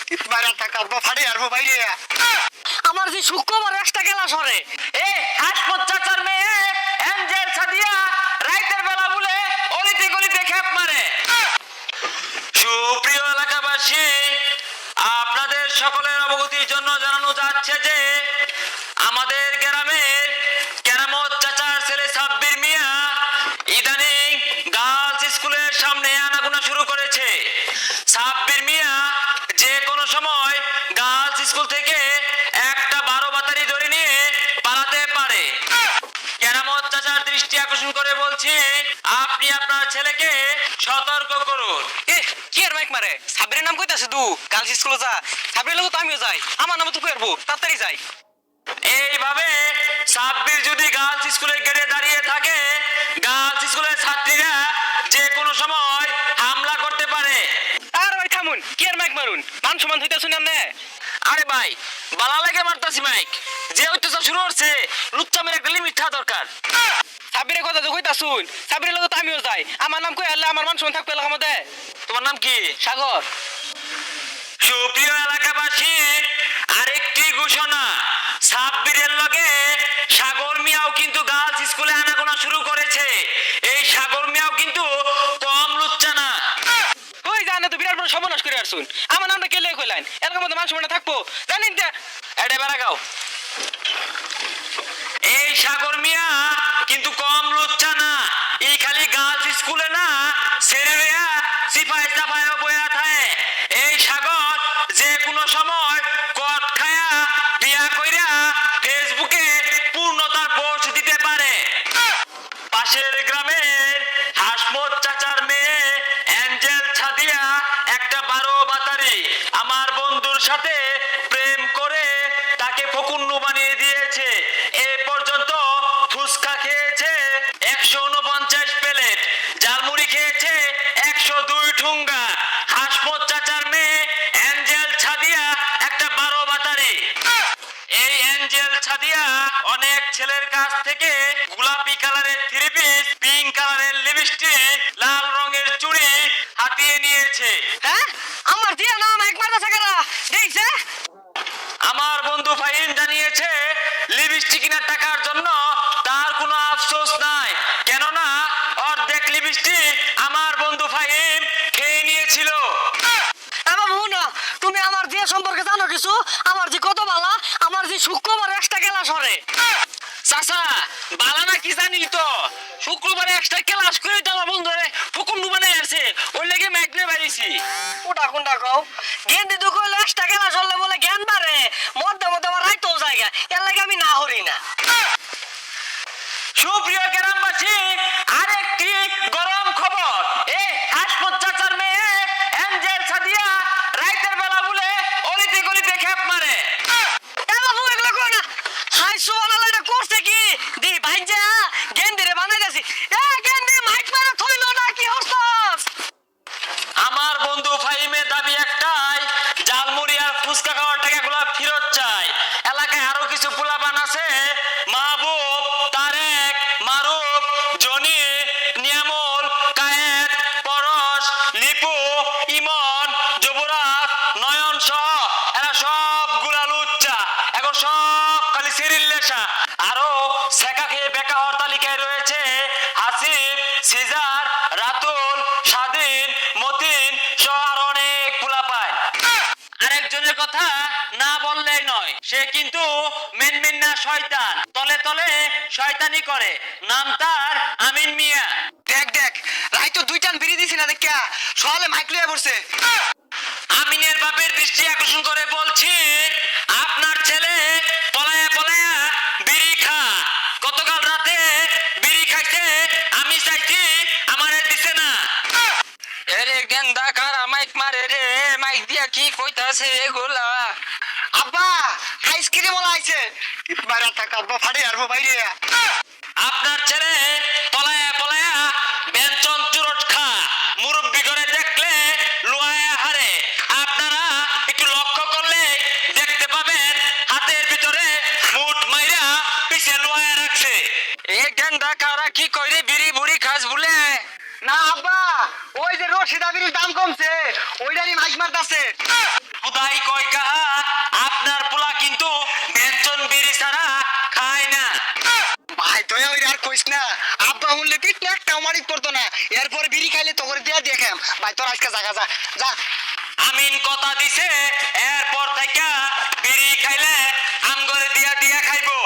বাইরে থাকা ফাটে আর বাইরে আমার যে শুক্রবার একটা গেলা সরে এ হাসমত চাচার মেয়ে এঞ্জেল সাদিয়া রাইতের বেলা বলে অলিতে গলিতে খেপ মারে। সুপ্রিয় এলাকাবাসী, আপনাদের সকলের অবগতির জন্য জানানো যাচ্ছে যে আমাদের গ্রামের কেরামত চাচার ছেলে সাব্বির মিয়া ইদানিং গার্লস স্কুলের সামনে আনাগোনা শুরু করেছে। সাব্বির মিয়া যে কোনো সময় গার্লস স্কুল থেকে একটা 12 বাতারি ধরে নিয়ে পালাতে পারে। কেরামত চাচার দৃষ্টি আকর্ষণ করে বলছি, আপনি আপনার ছেলেকে সতর্ক করুন। কি আর মাইক মারে? সাব্বিরের নাম কইতাছে তু গার্লস স্কুলে যা, সাব্বিরের লোক তো আমিও যাই, আমার নামে তো কইরবো, তাড়াতাড়ি যাই। এইভাবে সাব্বির যদি গার্লস স্কুলে গেটে দাঁড়িয়ে থাকে, গার্লস স্কুলের ছাত্রীরা যে কোনো সময় হামলা করতে পারে। আর ওই থামুন, কি আর মাইক মারুন, মান সম্মান হইতাছুন আমনে। আরে ভাই বালা লাগে মারতাছি মাইক, যে অত্যাচার শুরু হচ্ছে লুচ্চামের একটা লিমিট থাকা দরকার। সাব্বিরের কথা তো কইতাছুন, সাব্বিরের লোক তো আমিও যাই, আমার নাম কই আল্লাহ আমার মান সম্মান থাকবে এলাকার মধ্যে। তোমার নাম কি? সাগর। সুপ্রিয় এলাকাবাসী, আরেকটি ঘোষণা, সাব্বিরের লগে সাগর মিয়াও কিন্তু গার্লস স্কুলে আনাগোনা শুরু করেছে। এই সাগর মিয়াও কিন্তু কম লুচ্চা না। ওই জানে তো বিরাট বড় সর্বনাশ করে আসুন, আমার নামটা কে লেগে কইলেন, এরকম মধ্যে মানুষ মনে থাকবো জানেন তো। এটা বেড়া গাও, এই সাগর মিয়া কিন্তু কম লুচ্চা না। এই খালি গার্লস স্কুলে না, সেরেয়া সিপাই সাফাইও বয়া থাকে। এই সাগর যে কোনো সময় কট খায়া বিয়া কইরা ফেসবুকে পূর্ণতার পোস্ট দিতে পারে। পাশের গ্রামের হাসমত চাচার মেয়ে এঞ্জেল সাদিয়া একটা 12 বাতারি আমার বন্ধুর সাথে প্রেম করে তাকে ফকুন্নু বানিয়ে দিয়েছে। এ পর্যন্ত ফুসকা খেয়েছে 149 প্লেট, জালমুড়ি খেয়েছে 102 ঠুঙ্গা। হাসমত চাচার মেয়ে এঞ্জেল সাদিয়া একটা 12 বাতারি। এই এঞ্জেল সাদিয়া অনেক ছেলের কাছ থেকে গোলাপি কালারের থ্রি পিস, পিঙ্ক কালারের লিপস্টিক, লাল রঙের চুড়ি হাতিয়ে নিয়েছে। হ্যাঁ আমার দিয়া নাম একবার কারা দেখছে। আমার বন্ধু ফাহিম জানিয়েছে লিপস্টিক কেনার টাকার জন্য তার কোনো আফসোস নাই, কেননা অর্ধেক লিপস্টিক আমার বন্ধু ফাহিম খেয়ে নিয়েছিল। তুমি আমার যে সম্পর্কে জানো কিছু? আমার যে কত বালা, আমার যে শুক্রবার একটা ক্লাস সরে। চাচা বালা না কি জানি তো, শুক্রবারে একটা ক্লাস করে তো আমার বন্ধু ফকুন্ডু বানাই আছে, ওই লেগে ম্যাগনে বাড়িছি। ওটা কোনটা কও? গেন্দি তো কইলে একটা ক্লাস হলে বলে জ্ঞান বাড়ে, মধ্যে মধ্যে আমার রাইতো জায়গা, এর লাগে আমি না হরি না। সুপ্রিয় গ্রামবাসী, আরেকটি গরম খবর, এই হাসমত চাচার মেয়ে এঞ্জেল সাদিয়া রাইতের বেলা বলে অলিতে গলিতে খেপ মারে। এ বাবু এগুলো কই না, হাই সুবহানাল্লাহ, এটা করছে কি দি ভাইজা গেন্দিরে বানাই যাচ্ছি। এ গেন্দি মাইক মারা থইলো না কি হছস? আমার বন্ধু ফাহিমের দাবি একটাই, জালমুড়ি আর ফুচকা খাওয়ার টাকাগুলো ফেরত চাই। এলাকায় আরো কিছু পোলাপান আছে, মাহবুব, তারেক, মারুফ, জনি, নিয়ামুল, কায়েত, পরশ, লিপু, ইমন, যুবরাজ, নয়ন সহ এরা সবগুলা লুচ্চা, এখন সব খালি সিরিল্লেশা। আরো সেকা খেয়ে বেকা হওয়ার তালিকায় রয়েছে আসিফ, সিজার, রাতুল, স্বাধীন, মতিন সহ আরো অনেক পোলাপান। আরেকজনের কথা না বললেই নয়, সে কিন্তু মেনমেন না শয়তান, তলে তলে শয়তানি করে, নাম তার আমিন মিয়া। দেখ দেখ রাই তো 2 টান বিড়ি দিছি না, দেখা সকালে মাইক লইয়া পড়ছে। আমিনের বাপের দৃষ্টি আকর্ষণ করে বলছি, আপনার ছেলে পলায়া পলায়া বিড়ি খা, গতকাল রাতে বিড়ি খাইছে, আমি চাইছি আমারে দিছে না। এরে গেন্দা কারা মাইক মারে রে, মাইক দিয়া কি কইতাছে এগুলা? আব্বা আইসক্রিম ওলা আইছে, বাইরে থাকা ফাটে আর বাইরে। আপনার ছেলে পলায়া পলায়া বেঞ্চন চুরট খা, মুরব্বি করে দেখলে লুয়ায়া হারে। আপনারা একটু লক্ষ্য করলে দেখতে পাবেন হাতের ভিতরে মুঠ মাইরা পিছে লুয়ায়া রাখছে। এ গেন্দা কারা কি কইরে বিড়ি বুড়ি খাস বলে? না আব্বা, ওই যে রশিদা বিড়ির দাম কমছে, ওইটারই মাইক মারতাছে। খুদাই কয় কাহা আপনার পোলা কিন্তু বেঞ্চন বিড়ি ছাড়া খায় না। ভাই তুই ওই আর কইস না, আব্বা শুনলে পিট না একটা মারি পড়তো না, এরপরে বিড়ি খাইলে তো করে দিয়া দেখাম। ভাই তোর আজকে জাগা যা যা। আমিন কথা দিছে এরপর থেকে বিড়ি খাইলে আমগরে দিয়া দিয়া খাইবো।